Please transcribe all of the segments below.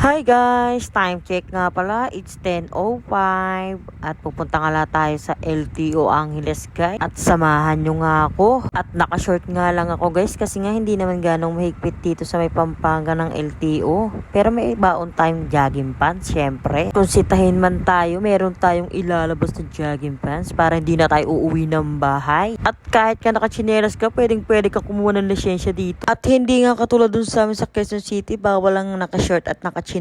Hi guys! Time check nga pala. It's 10:05 at pupunta nga lang tayo sa LTO Angeles guys. At samahan nyo nga ako. At naka-short nga lang ako guys kasi nga hindi naman ganong mahigpit dito sa may Pampanga ng LTO. Pero may baon tayong jogging pants syempre. Kung sitahin man tayo, meron tayong ilalabas na jogging pants para hindi na tayo uuwi ng bahay. At kahit ka nakachinelas ka, pwede ka kumuha ng lisensya dito. At hindi nga katulad dun sa amin sa Quezon City, bawal lang naka-short at naka-chinelas.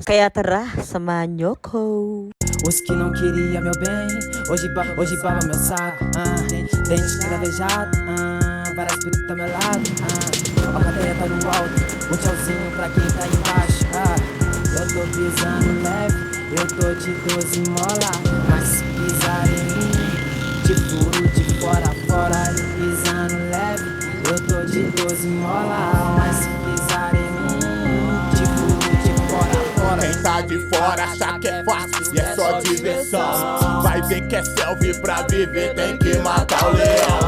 Kaya tara, samahan nyo ko. Os que não queria meu bem, hoje baba meu saco. Dente cravejado, várias putas do meu lado. A plateia tá no alto, um tchauzinho pra quem tá embaixo. Eu tô pisando leve, eu tô de 12 mola. Mas se pisar em mim, te furo de fora a fora. Pisando leve, eu tô de 12 mola. Mas se pisar em mim, te furo de fora a fora. Quem tá de fora acha que é fácil e é só diversão. Vai ver que é selva e pra viver tem que matar o leão.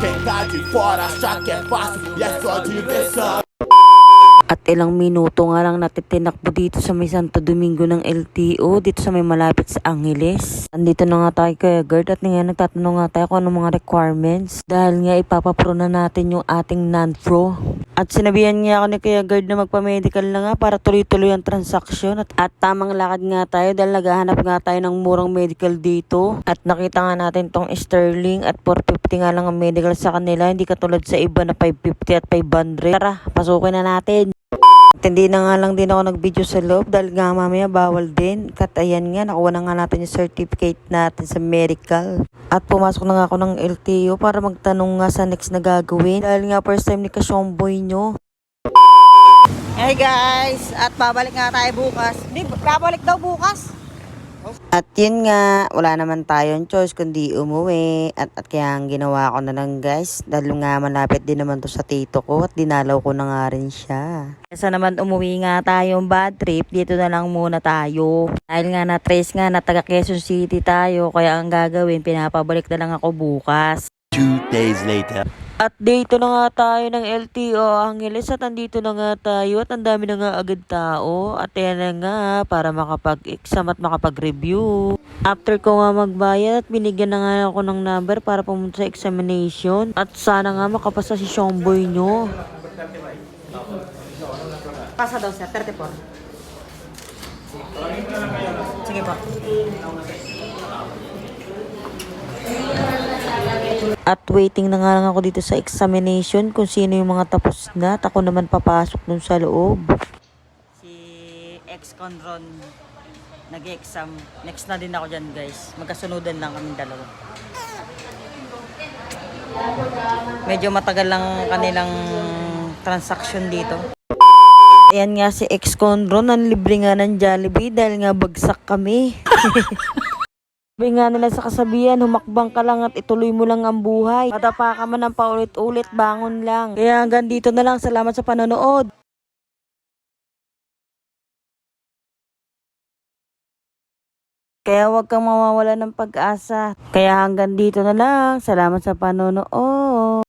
Quem tá de fora acha que é fácil e é só diversão. At ilang minuto nga lang natitinakbo dito sa may Santo Domingo ng LTO, dito sa may malapit sa Angeles. Andito na nga tayo kaya Gerd at nga nagtatanong nga tayo kung anong mga requirements. Dahil nga ipapapro na natin yung ating non-pro. At sinabihan nga ako ni Kuya Gerd na magpa-medical na nga para tuloy-tuloy ang transaksyon. At tamang lakad nga tayo dahil naghahanap nga tayo ng murang medical dito. At nakita nga natin tong Sterling at 450 nga lang ang medical sa kanila. Hindi katulad sa iba na 550 at 500. Tara, pasukin na natin. At hindi na nga lang din ako nag-video sa loob dahil nga mamaya bawal din. Kat ayan nga, nakuha na nga natin yung certificate natin sa medical. At pumasok na nga ako ng LTO para magtanong nga sa next na gagawin. Dahil nga first time ni Kasyomboy nyo. Hey guys! At babalik nga tayo bukas. Hindi, babalik daw bukas. At yun nga, wala naman tayong choice kundi umuwi. At kaya ang ginawa ko na lang guys, dahil nga malapit din naman to sa tito ko at dinalaw ko na nga rin siya. Kesa naman umuwi nga tayong bad trip, dito na lang muna tayo. Dahil nga na-trace nga na taga Quezon City tayo, kaya ang gagawin, pinapabalik na lang ako bukas. 2 days later. At dito na nga tayo ng LTO Angeles at andito na nga tayo at ang dami na nga agad tao. At yan na nga para makapag-exam at makapag-review. After ko nga magbayad at binigyan na nga ako ng number para pumunta sa examination. At sana nga makapasa si Shomboy nyo. Pasa daw siya, 34. Sige po. At waiting na nga lang ako dito sa examination kung sino yung mga tapos na. At ako naman papasok dun sa loob. Si ex-conron nag-exam. Next na din ako dyan guys. Magkasunodan lang kami dalawa. Medyo matagal lang kanilang transaction dito. Ayan nga si ex-conron. Ang libre nga ng Jollibee dahil nga bagsak kami. Sabi nga nila sa kasabihan, humakbang ka lang at ituloy mo lang ang buhay. Matapa ka man ng paulit-ulit, bangon lang. Kaya hanggang dito na lang. Salamat sa panonood. Kaya huwag kang mawawala ng pag-asa. Kaya hanggang dito na lang. Salamat sa panonood.